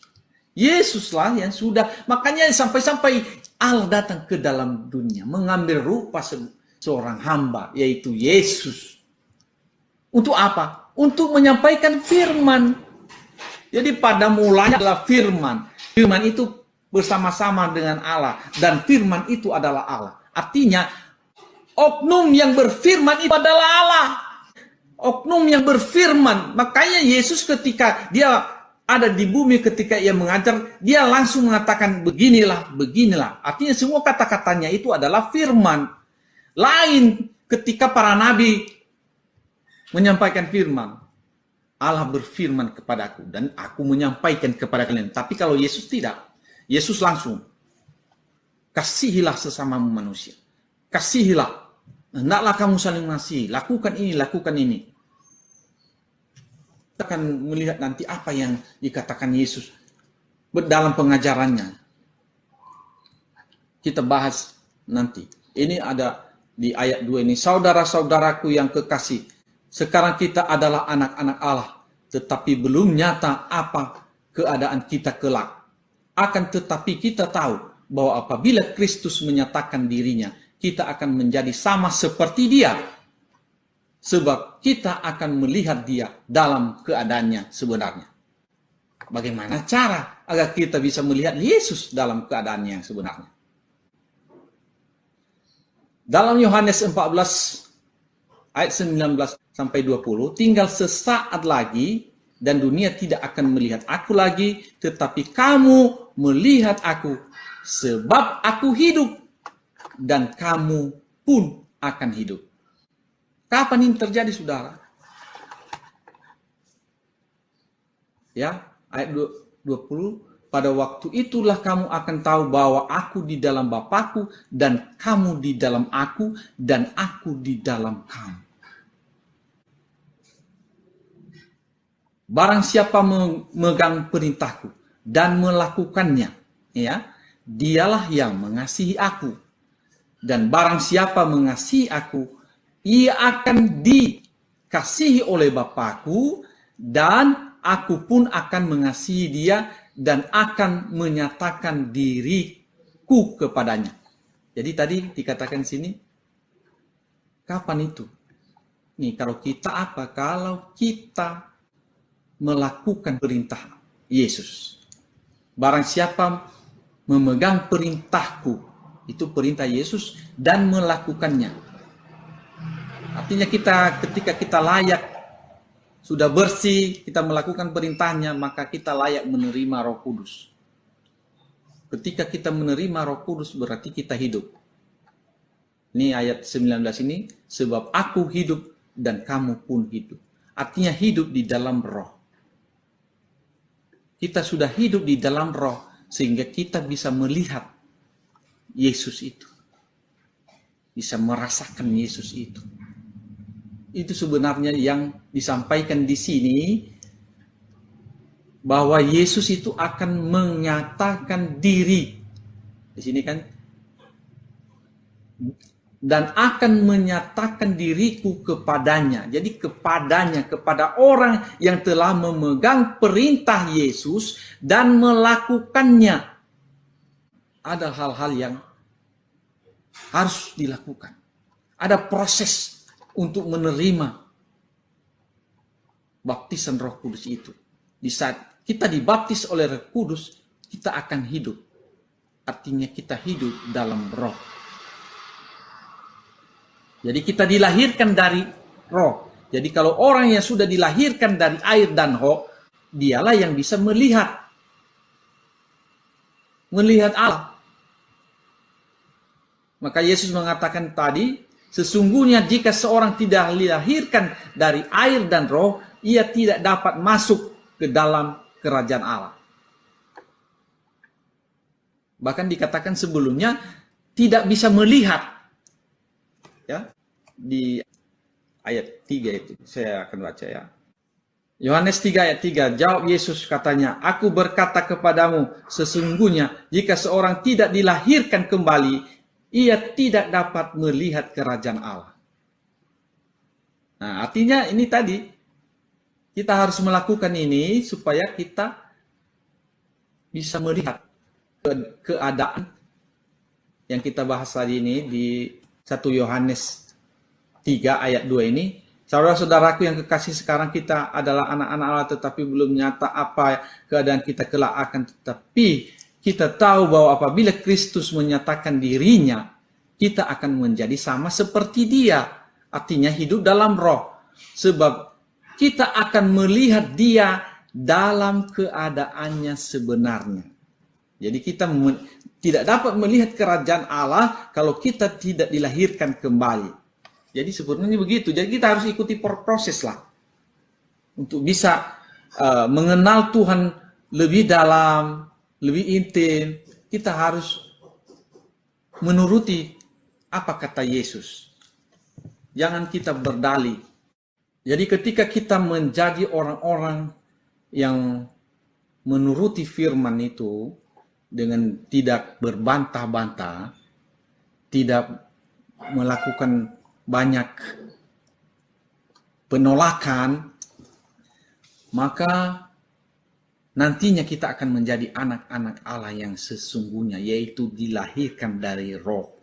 Yesuslah yang sudah, makanya sampai-sampai Allah datang ke dalam dunia, mengambil rupa seorang hamba, yaitu Yesus. Untuk apa? Untuk menyampaikan firman. Jadi pada mulanya adalah firman. Firman itu bersama-sama dengan Allah. Dan firman itu adalah Allah. Artinya, oknum yang berfirman itu adalah Allah. Oknum yang berfirman. Makanya Yesus ketika dia ada di bumi ketika ia mengajar, dia langsung mengatakan beginilah, beginilah. Artinya semua kata-katanya itu adalah firman. Lain ketika para nabi menyampaikan firman. Allah berfirman kepadaku dan aku menyampaikan kepada kalian. Tapi kalau Yesus tidak. Yesus langsung, kasihilah sesamamu manusia. Kasihilah. Hendaklah kamu saling mengasihi. Lakukan ini, lakukan ini. Kita akan melihat nanti apa yang dikatakan Yesus dalam pengajarannya. Kita bahas nanti. Ini ada di ayat 2 ini. Saudara-saudaraku yang kekasih, sekarang kita adalah anak-anak Allah, tetapi belum nyata apa keadaan kita kelak. Akan tetapi kita tahu bahwa apabila Kristus menyatakan dirinya, kita akan menjadi sama seperti Dia. Sebab kita akan melihat Dia dalam keadaannya sebenarnya. Bagaimana cara agar kita bisa melihat Yesus dalam keadaannya sebenarnya? Dalam Yohanes 14 ayat 19 sampai 20, tinggal sesaat lagi dan dunia tidak akan melihat aku lagi, tetapi kamu melihat aku, sebab aku hidup dan kamu pun akan hidup. Kapan ini terjadi, saudara? Ya, ayat 20, pada waktu itulah kamu akan tahu bahwa aku di dalam Bapa-Ku dan kamu di dalam aku dan aku di dalam kamu. Barang siapa memegang perintahku dan melakukannya, ya, dialah yang mengasihi aku. Dan barang siapa mengasihi aku, ia akan dikasihi oleh Bapa-Ku, dan aku pun akan mengasihi dia dan akan menyatakan diriku kepadanya. Jadi tadi dikatakan sini, kapan itu? Nih, kalau kita apa? Kalau kita melakukan perintah Yesus. Barang siapa memegang perintahku, itu perintah Yesus, dan melakukannya. Artinya ketika kita layak, sudah bersih, kita melakukan perintahnya, maka kita layak menerima Roh Kudus. Ketika kita menerima Roh Kudus, berarti kita hidup. Ini ayat 19 ini, sebab aku hidup dan kamu pun hidup. Artinya hidup di dalam Roh. Kita sudah hidup di dalam Roh, sehingga kita bisa melihat Yesus itu. Bisa merasakan Yesus itu. Itu sebenarnya yang disampaikan di sini, bahwa Yesus itu akan menyatakan diri. Di sini kan, dan akan menyatakan diriku kepadanya. Jadi kepadanya, kepada orang yang telah memegang perintah Yesus dan melakukannya. Ada hal-hal yang harus dilakukan. Ada proses untuk menerima baptisan Roh Kudus itu. Di saat kita dibaptis oleh Roh Kudus, kita akan hidup. Artinya kita hidup dalam Roh. Jadi kita dilahirkan dari Roh. Jadi kalau orang yang sudah dilahirkan dari air dan Roh, dialah yang bisa melihat Allah. Maka Yesus mengatakan tadi, sesungguhnya jika seorang tidak dilahirkan dari air dan Roh, ia tidak dapat masuk ke dalam kerajaan Allah. Bahkan dikatakan sebelumnya tidak bisa melihat. Ya, di ayat 3 itu saya akan baca ya. Yohanes 3 ayat 3, jawab Yesus katanya, aku berkata kepadamu, sesungguhnya jika seorang tidak dilahirkan kembali, ia tidak dapat melihat kerajaan Allah. Nah, artinya ini tadi, kita harus melakukan ini supaya kita bisa melihat keadaan yang kita bahas tadi ini di 1 Yohanes 3 ayat 2 ini. Saudara-saudaraku yang kekasih, sekarang kita adalah anak-anak Allah, tetapi belum nyata apa keadaan kita kelak akan. Tetapi kita tahu bahwa apabila Kristus menyatakan dirinya, kita akan menjadi sama seperti Dia. Artinya hidup dalam Roh. Sebab kita akan melihat Dia dalam keadaannya sebenarnya. Jadi kita tidak dapat melihat kerajaan Allah kalau kita tidak dilahirkan kembali. Jadi sebenarnya begitu. Jadi kita harus ikuti proses lah untuk bisa mengenal Tuhan lebih dalam, lebih intim. Kita harus menuruti apa kata Yesus. Jangan kita berdalih. Jadi ketika kita menjadi orang-orang yang menuruti firman itu dengan tidak berbantah-bantah, tidak melakukan banyak penolakan, maka nantinya kita akan menjadi anak-anak Allah yang sesungguhnya, yaitu dilahirkan dari roh.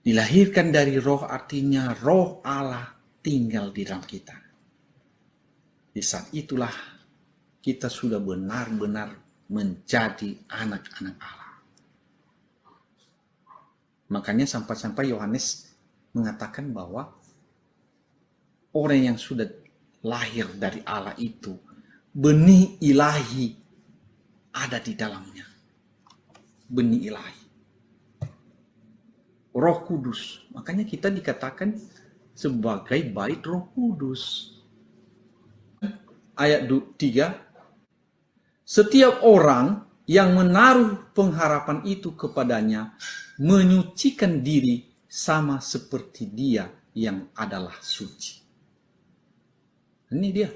Dilahirkan dari roh artinya roh Allah tinggal di dalam kita. Di saat itulah kita sudah benar-benar menjadi anak-anak Allah. Makanya sampai-sampai Yohanes mengatakan bahwa orang yang sudah lahir dari Allah itu, benih ilahi ada di dalamnya. Benih ilahi. Roh Kudus. Makanya kita dikatakan sebagai bait Roh Kudus. Ayat 3. Setiap orang yang menaruh pengharapan itu kepadanya menyucikan diri sama seperti Dia yang adalah suci. Ini dia.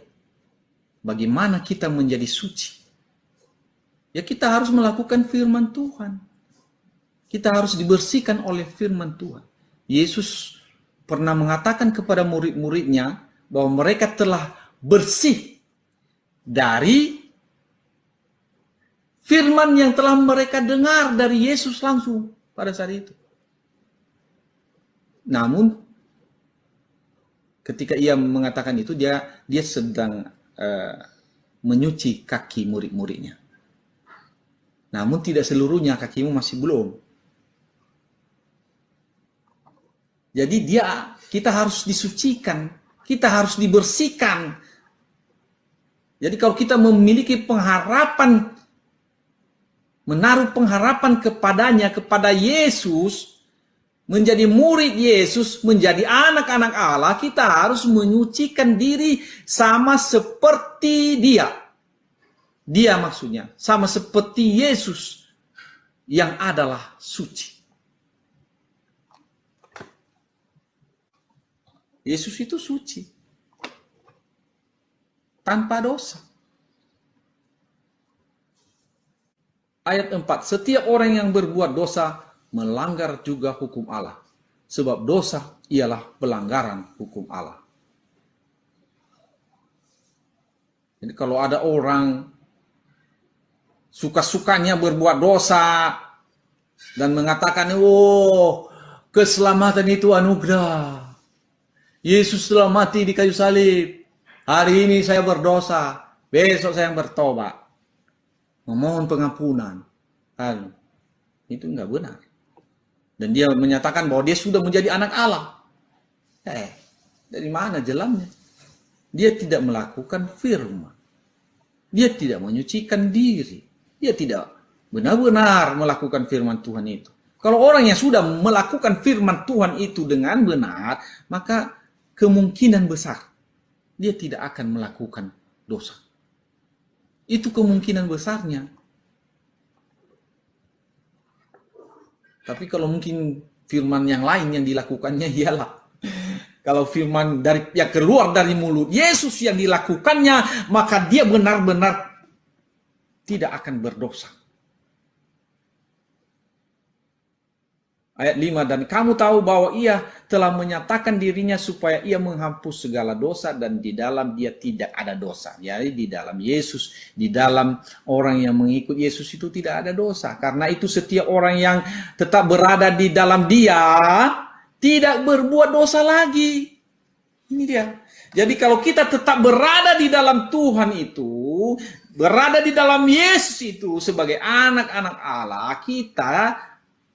Bagaimana kita menjadi suci? Ya kita harus melakukan firman Tuhan. Kita harus dibersihkan oleh firman Tuhan. Yesus pernah mengatakan kepada murid-muridnya bahwa mereka telah bersih dari firman yang telah mereka dengar dari Yesus langsung pada saat itu. Namun ketika ia mengatakan itu, dia sedang menyuci kaki murid-muridnya. Namun tidak seluruhnya, kakimu masih belum. Jadi kita harus disucikan, kita harus dibersihkan. Jadi kalau kita memiliki pengharapan, menaruh pengharapan kepadanya, kepada Yesus, menjadi murid Yesus, menjadi anak-anak Allah, kita harus menyucikan diri sama seperti Dia. Dia maksudnya, sama seperti Yesus yang adalah suci. Yesus itu suci. Tanpa dosa. Ayat 4, setiap orang yang berbuat dosa melanggar juga hukum Allah. Sebab dosa ialah pelanggaran hukum Allah. Jadi kalau ada orang suka-sukanya berbuat dosa dan mengatakan, oh, keselamatan itu anugerah. Yesus telah mati di kayu salib. Hari ini saya berdosa, besok saya bertobat, memohon pengampunan. Itu enggak benar. Dan dia menyatakan bahwa dia sudah menjadi anak Allah. Dari mana jalannya? Dia tidak melakukan firman. Dia tidak menyucikan diri. Dia tidak benar-benar melakukan firman Tuhan itu. Kalau orang yang sudah melakukan firman Tuhan itu dengan benar, maka kemungkinan besar dia tidak akan melakukan dosa. Itu kemungkinan besarnya. Tapi kalau mungkin firman yang lain yang dilakukannya ialah kalau firman yang keluar dari mulut Yesus yang dilakukannya, maka dia benar-benar tidak akan berdosa. Ayat 5, dan kamu tahu bahwa ia telah menyatakan dirinya supaya ia menghapus segala dosa, dan di dalam dia tidak ada dosa. Jadi di dalam Yesus, di dalam orang yang mengikut Yesus itu tidak ada dosa. Karena itu setiap orang yang tetap berada di dalam dia tidak berbuat dosa lagi. Ini dia. Jadi kalau kita tetap berada di dalam Tuhan itu, berada di dalam Yesus itu sebagai anak-anak Allah, kita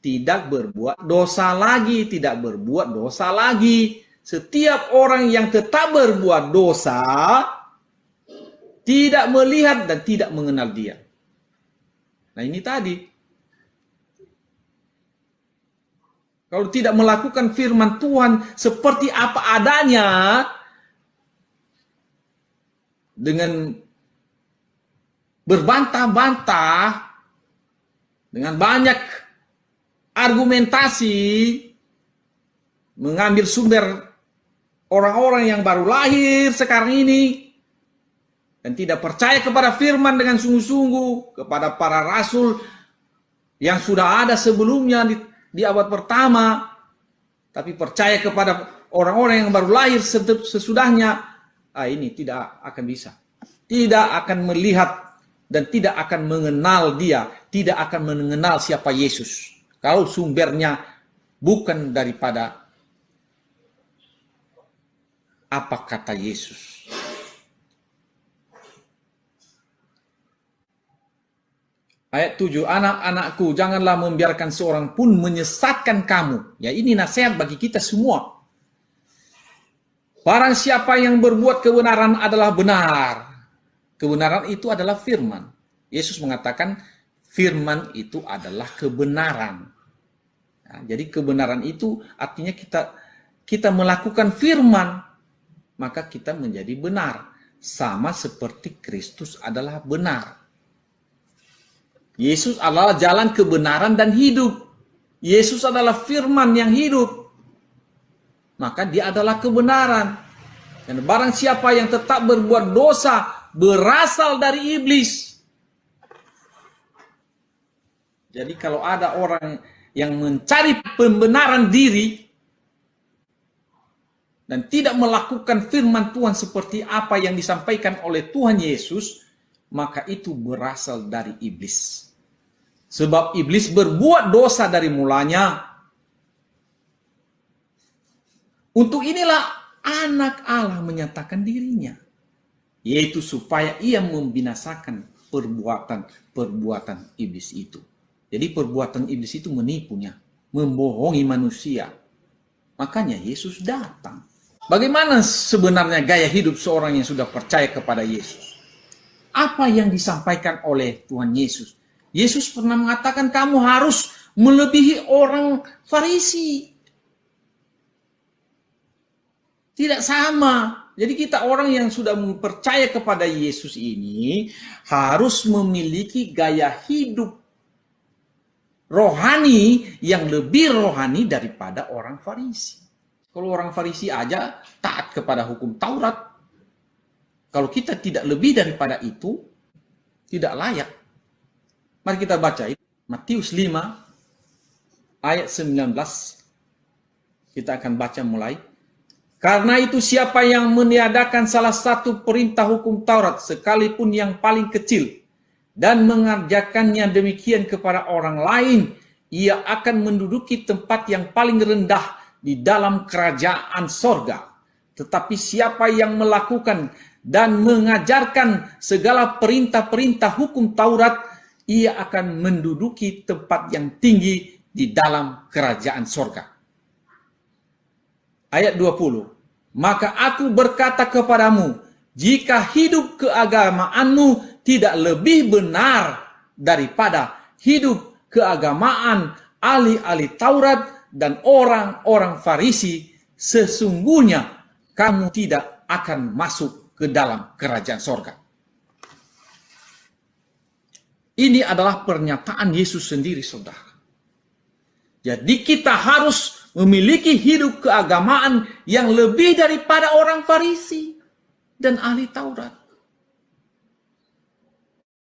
tidak berbuat dosa lagi, tidak berbuat dosa lagi. Setiap orang yang tetap berbuat dosa, tidak melihat dan tidak mengenal Dia. Nah, ini tadi. Kalau tidak melakukan firman Tuhan seperti apa adanya, dengan berbantah-bantah, dengan banyak argumentasi, mengambil sumber orang-orang yang baru lahir sekarang ini, dan tidak percaya kepada firman dengan sungguh-sungguh, kepada para rasul yang sudah ada sebelumnya di abad pertama, tapi percaya kepada orang-orang yang baru lahir sesudahnya, ini tidak akan bisa. Tidak akan melihat dan tidak akan mengenal Dia, tidak akan mengenal siapa Yesus. Kalau sumbernya bukan daripada apa kata Yesus. Ayat 7, anak-anakku, janganlah membiarkan seorang pun menyesatkan kamu. Ya, ini nasihat bagi kita semua. Barang siapa yang berbuat kebenaran adalah benar. Kebenaran itu adalah firman. Yesus mengatakan firman itu adalah kebenaran. Nah, jadi kebenaran itu artinya kita melakukan firman, maka kita menjadi benar. Sama seperti Kristus adalah benar. Yesus adalah jalan kebenaran dan hidup. Yesus adalah firman yang hidup. Maka dia adalah kebenaran. Dan barang siapa yang tetap berbuat dosa berasal dari iblis. Jadi kalau ada orang yang mencari pembenaran diri dan tidak melakukan firman Tuhan seperti apa yang disampaikan oleh Tuhan Yesus, maka itu berasal dari iblis. Sebab iblis berbuat dosa dari mulanya. Untuk inilah anak Allah menyatakan dirinya, yaitu supaya ia membinasakan perbuatan iblis itu. Jadi perbuatan iblis itu menipunya, membohongi manusia. Makanya Yesus datang. Bagaimana sebenarnya gaya hidup seorang yang sudah percaya kepada Yesus? Apa yang disampaikan oleh Tuhan Yesus? Yesus pernah mengatakan kamu harus melebihi orang Farisi. Tidak sama. Jadi kita orang yang sudah percaya kepada Yesus ini harus memiliki gaya hidup rohani yang lebih rohani daripada orang Farisi. Kalau orang Farisi aja taat kepada hukum Taurat, kalau kita tidak lebih daripada itu, tidak layak. Mari kita baca Matius 5 ayat 19. Kita akan baca mulai. Karena itu siapa yang meniadakan salah satu perintah hukum Taurat sekalipun yang paling kecil dan mengerjakannya demikian kepada orang lain, ia akan menduduki tempat yang paling rendah di dalam kerajaan sorga. Tetapi siapa yang melakukan dan mengajarkan segala perintah-perintah hukum Taurat, ia akan menduduki tempat yang tinggi di dalam kerajaan sorga. Ayat 20. Maka aku berkata kepadamu, jika hidup keagamaanmu tidak lebih benar daripada hidup keagamaan ahli-ahli Taurat dan orang-orang Farisi, sesungguhnya kamu tidak akan masuk ke dalam kerajaan sorga. Ini adalah pernyataan Yesus sendiri, saudara. Jadi kita harus memiliki hidup keagamaan yang lebih daripada orang Farisi dan ahli Taurat.